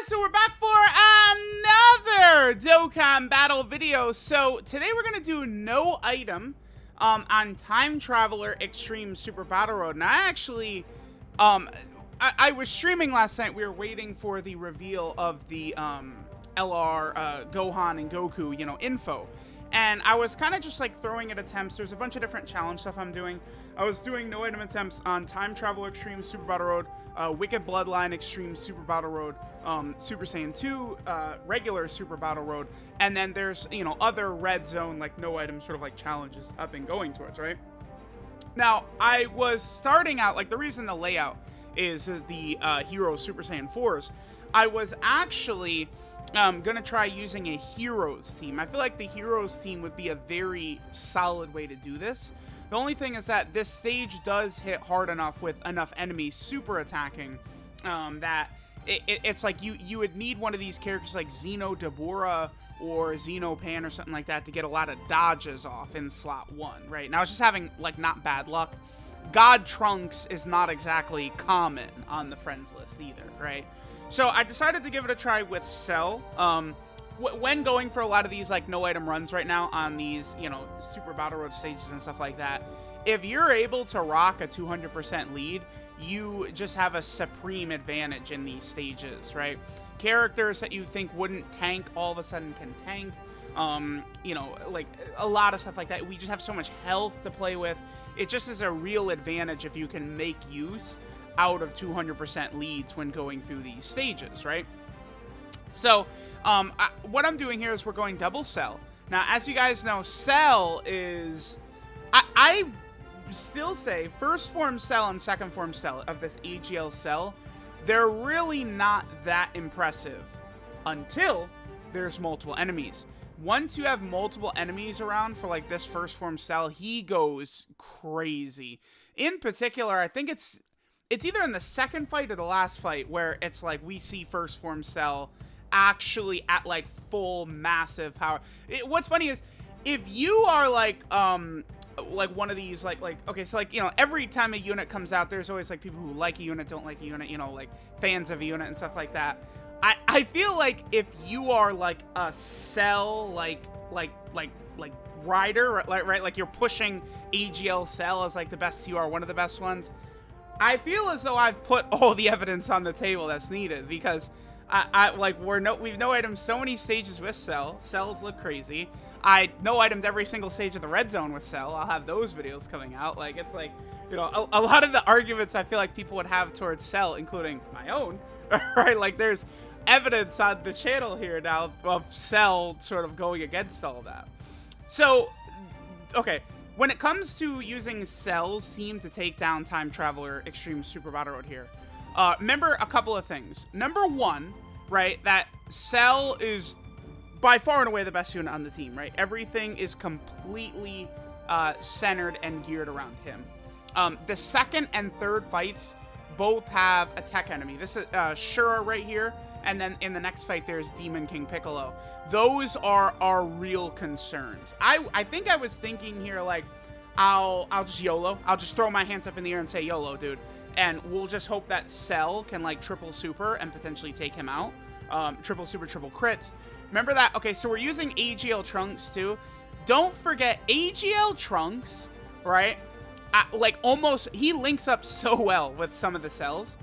guys, so we're back for another Dokkan battle video. So today we're gonna do no item on Time Traveler Extreme Super Battle Road. And I actually I was streaming last night. We were waiting for the reveal of the LR Gohan and Goku, you know, info. And I was kind of just like throwing at attempts. There's a bunch of different challenge stuff I'm doing. I was doing no item attempts on Time Traveler Extreme Super Battle Road, Wicked Bloodline Extreme Super Battle Road, Super Saiyan 2 regular Super Battle Road, and then there's, you know, other red zone like no item sort of like challenges I've been going towards, right? Now, I was starting out, like the reason the layout is the Hero Super Saiyan 4s, I was actually gonna try using a Heroes team. I feel like the Heroes team would be a very solid way to do this. The only thing is that this stage does hit hard enough with enough enemies super attacking that it's like you would need one of these characters like Xeno Deborah or Xeno Pan or something like that to get a lot of dodges off in slot 1, right? Now, I was just having like not bad luck. God Trunks is not exactly common on the friends list either, right? So I decided to give it a try with Cell. When going for a lot of these like no item runs right now on these, you know, Super Battle Road stages and stuff like that, if you're able to rock a 200% lead, you just have a supreme advantage in these stages, right? Characters that you think wouldn't tank all of a sudden can tank. You know, like a lot of stuff like that. We just have so much health to play with. It just is a real advantage if you can make use out of 200% leads when going through these stages, right? So, what I'm doing here is we're going double Cell. Now, as you guys know, Cell is... I still say first form Cell and second form Cell of this AGL Cell, they're really not that impressive until there's multiple enemies. Once you have multiple enemies around for like this first form Cell, he goes crazy. In particular, I think it's either in the second fight or the last fight where it's like we see first form Cell actually at like full massive power. What's funny is if you are like one of these like okay, so like, you know, every time a unit comes out, there's always like people who like a unit, don't like a unit, you know, like fans of a unit and stuff like that. I feel like if you are like a Cell like rider, right, like you're pushing AGL Cell as like the best, you are one of the best ones, I feel as though I've put all the evidence on the table that's needed, because we've no items so many stages with Cell. Cells look crazy. I no itemed every single stage of the red zone with Cell. I'll have those videos coming out. Like, it's like, you know, a lot of the arguments I feel like people would have towards Cell, including my own, right? Like, there's evidence on the channel here now of Cell sort of going against all of that. So, okay, when it comes to using Cell's team to take down Time Traveler Extreme Super Battle Road here, remember a couple of things. Number one, right, that Cell is by far and away the best unit on the team, right? Everything is completely centered and geared around him. The second and third fights both have a tech enemy. This is Shura right here, and then in the next fight there's Demon King Piccolo. Those are our real concerns. I think I was thinking here like, I'll just YOLO. I'll just throw my hands up in the air and say YOLO, dude. And we'll just hope that Cell can like triple super and potentially take him out. Triple super, triple crit. Remember that? Okay, so we're using AGL Trunks too. Don't forget AGL Trunks, right? Like almost, he links up so well with some of the cells.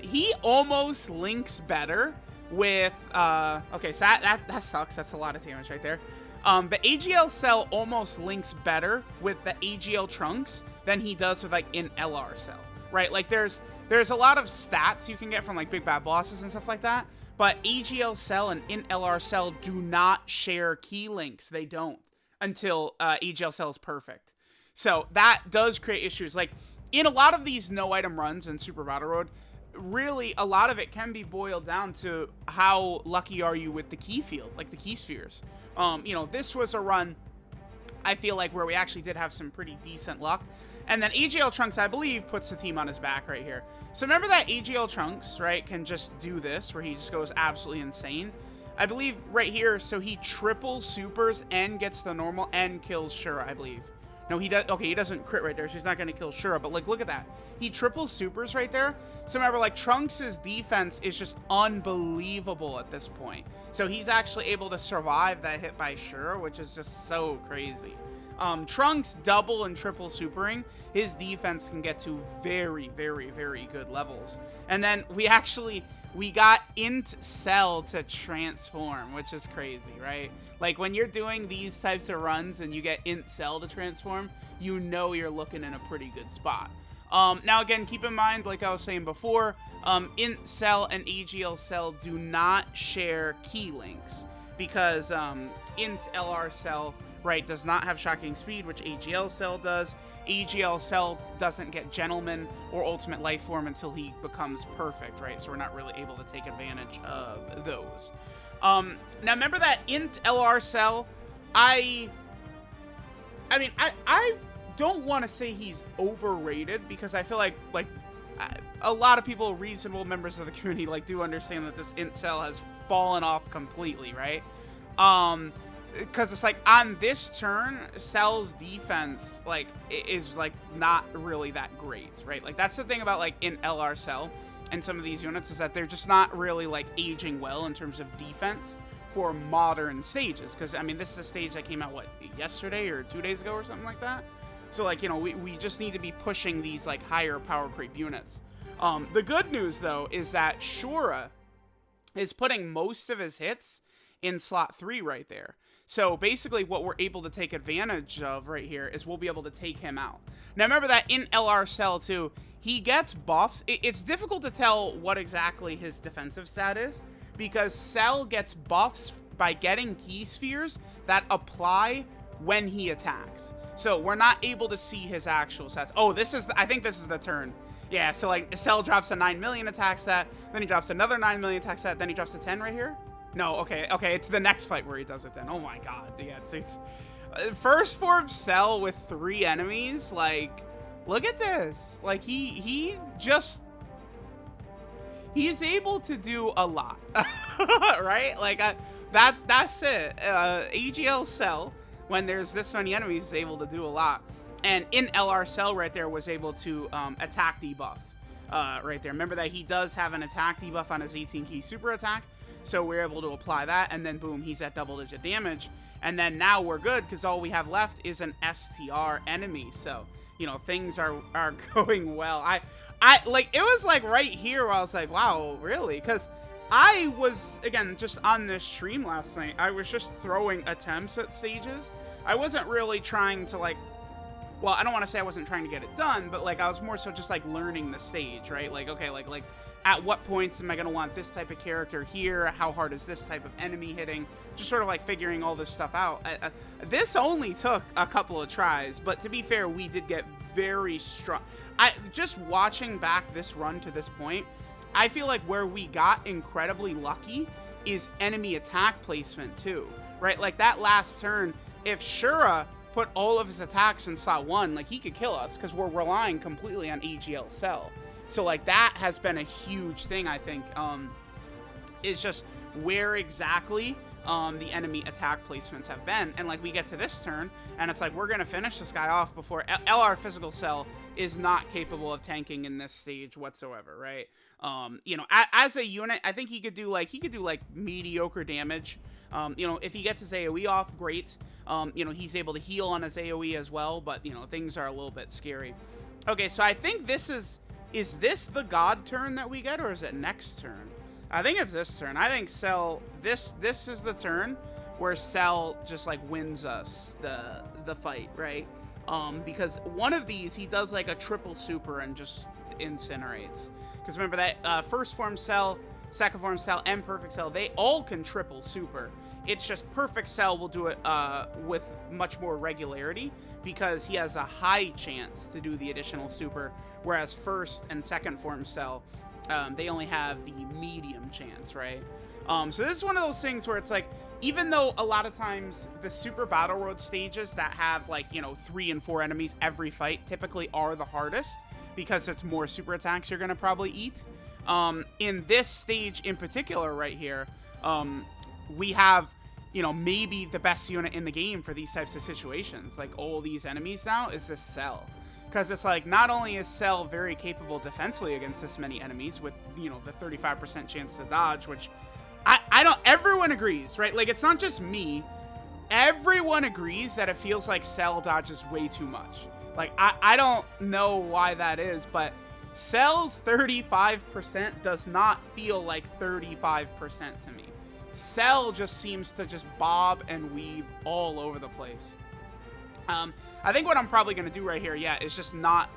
He almost links better with, okay, so that sucks. That's a lot of damage right there. But AGL Cell almost links better with the AGL Trunks than he does with like an LR Cell, right? Like there's a lot of stats you can get from like big bad bosses and stuff like that. But AGL Cell and LR Cell do not share key links. They don't until AGL Cell is perfect. So that does create issues. Like in a lot of these no item runs in Super Battle Road, really a lot of it can be boiled down to how lucky are you with the key field, like the key spheres. You know, this was a run, I feel like, where we actually did have some pretty decent luck. And then AGL Trunks, I believe, puts the team on his back right here. So remember that AGL Trunks, right, can just do this, where he just goes absolutely insane. I believe right here, so he triple supers and gets the normal and kills Shura, I believe. No, he does. Okay, he doesn't crit right there, so he's not going to kill Shura. But, like, look at that. He triple supers right there. So, remember, like, Trunks' defense is just unbelievable at this point. So, he's actually able to survive that hit by Shura, which is just so crazy. Trunks double and triple supering, his defense can get to very, very, very good levels. And then we got Int Cell to transform, which is crazy, right? Like, when you're doing these types of runs and you get Int Cell to transform, you know you're looking in a pretty good spot. Now, again, keep in mind, like I was saying before, Int Cell and AGL Cell do not share key links because Int LR Cell, right, does not have shocking speed, which AGL Cell does. AGL Cell doesn't get Gentleman or Ultimate Life Form until he becomes perfect, right? So we're not really able to take advantage of those. Now remember that Int LR Cell, I mean, I don't want to say he's overrated because I feel like a lot of people, reasonable members of the community, like, do understand that this Int Cell has fallen off completely, right? Because it's like on this turn, Cell's defense like is like not really that great, right? Like that's the thing about like in LR Cell and some of these units is that they're just not really like aging well in terms of defense for modern stages. Because I mean, this is a stage that came out what, yesterday or 2 days ago or something like that. So like, you know, we just need to be pushing these like higher power creep units. The good news though is that Shura is putting most of his hits in slot 3 right there. So basically what we're able to take advantage of right here is we'll be able to take him out. Now remember that in LR Cell too, he gets buffs. It's difficult to tell what exactly his defensive stat is because Cell gets buffs by getting key spheres that apply when he attacks. So we're not able to see his actual stats. Oh, I think this is the turn. Yeah, so like Cell drops a 9 million attack stat, then he drops another 9 million attack stat, then he drops a 10 right here. No, okay, it's the next fight where he does it then. Oh my god, yeah, it's first form Cell with 3 enemies, like, look at this. Like, he is able to do a lot, right? Like, that's it. AGL Cell, when there's this many enemies, is able to do a lot. And in LR Cell right there was able to attack debuff right there. Remember that he does have an attack debuff on his 18 key super attack. So we're able to apply that, and then boom, he's at double-digit damage. And then now we're good, because all we have left is an STR enemy. So, you know, things are going well. I like, it was like right here where I was like, wow, really? Because I was, again, just on this stream last night, I was just throwing attempts at stages. I wasn't really trying to, like, well, I don't want to say I wasn't trying to get it done, but, like, I was more so just, like, learning the stage, right? Like, okay, like, at what points am I going to want this type of character here? How hard is this type of enemy hitting? Just sort of like figuring all this stuff out. This only took a couple of tries, but to be fair, we did get very strong. Just watching back this run to this point, I feel like where we got incredibly lucky is enemy attack placement too, right? Like that last turn, if Shura put all of his attacks in slot 1, like he could kill us because we're relying completely on AGL Cell. So, like, that has been a huge thing, I think, is just where exactly the enemy attack placements have been. And, like, we get to this turn, and it's like, we're going to finish this guy off before LR Physical Cell is not capable of tanking in this stage whatsoever, right? You know, as a unit, I think he could do, like, mediocre damage. You know, if he gets his AoE off, great. You know, he's able to heal on his AoE as well, but, you know, things are a little bit scary. Okay, so I think this is this the god turn that we get, or is it next turn? I think it's this turn. I think Cell, this is the turn where Cell just like wins us the fight, right? Because one of these he does like a triple super and just incinerates. Because remember that first form Cell, second form Cell, and perfect Cell, they all can triple super. It's just perfect Cell will do it with much more regularity because he has a high chance to do the additional super, whereas first and second form Cell, they only have the medium chance, right? So this is one of those things where it's like, even though a lot of times the Super Battle Road stages that have like, you know, 3 and 4 enemies every fight typically are the hardest because it's more super attacks you're gonna probably eat. In this stage in particular right here, we have you know, maybe the best unit in the game for these types of situations. Like, all these enemies now is this Cell. Because it's like, not only is Cell very capable defensively against this many enemies with, you know, the 35% chance to dodge, which I don't, everyone agrees, right? Like, it's not just me. Everyone agrees that it feels like Cell dodges way too much. Like, I don't know why that is, but Cell's 35% does not feel like 35% to me. Cell just seems to just bob and weave all over the place. I think what I'm probably going to do right here, yeah, is just not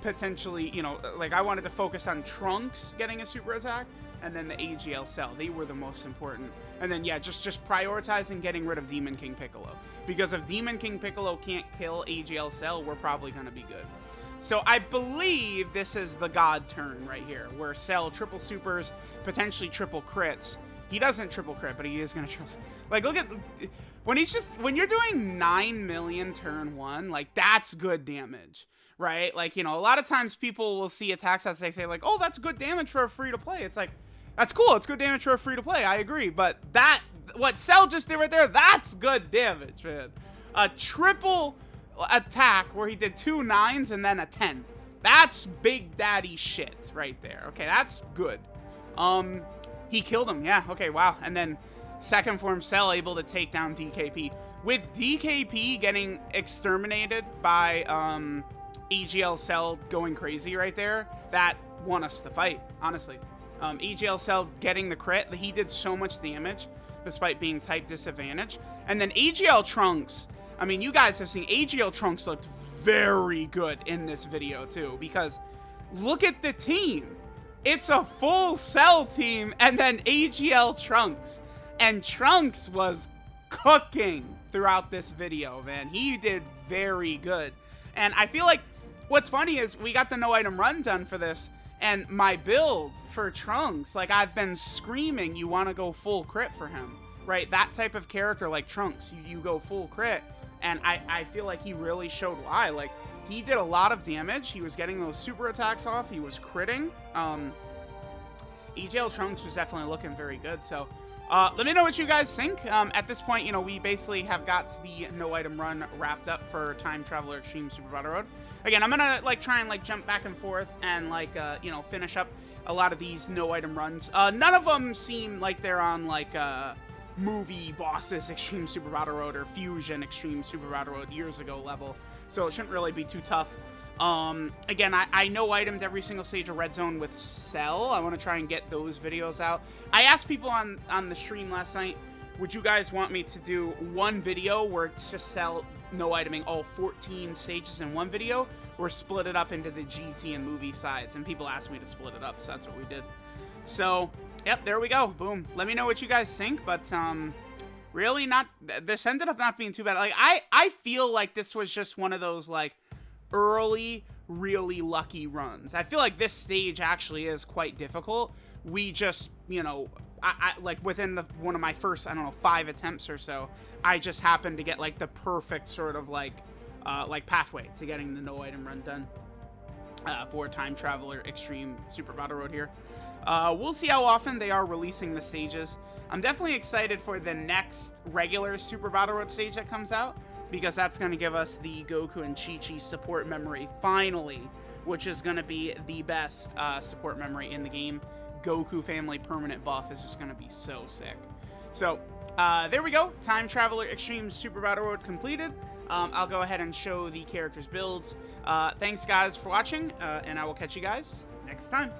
potentially, you know, like I wanted to focus on Trunks getting a super attack, and then the AGL Cell. They were the most important. And then, yeah, just prioritizing getting rid of Demon King Piccolo. Because if Demon King Piccolo can't kill AGL Cell, we're probably going to be good. So I believe this is the God turn right here, where Cell triple supers, potentially triple crits. He doesn't triple crit, but he is going to triple. Like, look at, when you're doing 9 million turn 1, like, that's good damage, right? Like, you know, a lot of times people will see attacks as they say, like, oh, that's good damage for a free-to-play. It's like, that's cool. It's good damage for a free-to-play. I agree. But that, what Cell just did right there, that's good damage, man. A triple attack where he did 2 9s and then a 10. That's big daddy shit right there. Okay, that's good. He killed him. Yeah, okay, wow. And then second form Cell able to take down DKP. With DKP getting exterminated by AGL Cell going crazy right there, that won us the fight, honestly. AGL Cell getting the crit, he did so much damage despite being type disadvantage. And then AGL Trunks, I mean, you guys have seen AGL Trunks looked very good in this video too, because look at the team. It's a full Cell team and then AGL Trunks. And Trunks was cooking throughout this video, man. He did very good. And I feel like what's funny is we got the no item run done for this, and my build for Trunks, like, I've been screaming you want to go full crit for him, right? That type of character like Trunks, you go full crit. And I feel like he really showed why. Like, he did a lot of damage. He was getting those super attacks off. He was critting. EGL Trunks was definitely looking very good. So, let me know what you guys think. At this point, you know, we basically have got the no item run wrapped up for Time Traveler Extreme Super Battle Road. Again, I'm gonna, like, try and, like, jump back and forth and, like, you know, finish up a lot of these no item runs. None of them seem like they're on, like, movie bosses Extreme Super Battle Road or Fusion Extreme Super Battle Road years ago level, so it shouldn't really be too tough. Again, I no itemed every single stage of Red Zone with Cell. I want to try and get those videos out. I asked people on the stream last night, would you guys want me to do one video where it's just Cell no iteming all 14 stages in one video, or split it up into the GT and movie sides? And people asked me to split it up, so that's what we did. So, yep, there we go. Boom. Let me know what you guys think, but really not, this ended up not being too bad. Like, I feel like this was just one of those, like, early, really lucky runs. I feel like this stage actually is quite difficult. We just, you know, I like, within one of my first, I don't know, 5 attempts or so, I just happened to get, like, the perfect sort of, like pathway to getting the no item run done for Time Traveler Extreme Super Battle Road here. We'll see how often they are releasing the stages. I'm definitely excited for the next regular Super Battle Road stage that comes out, because that's going to give us the Goku and Chi-Chi support memory finally, which is going to be the best support memory in the game. Goku family permanent buff is just going to be so sick. So, there we go. Time Traveler Extreme Super Battle Road completed. I'll go ahead and show the characters' builds. Thanks, guys, for watching, and I will catch you guys next time.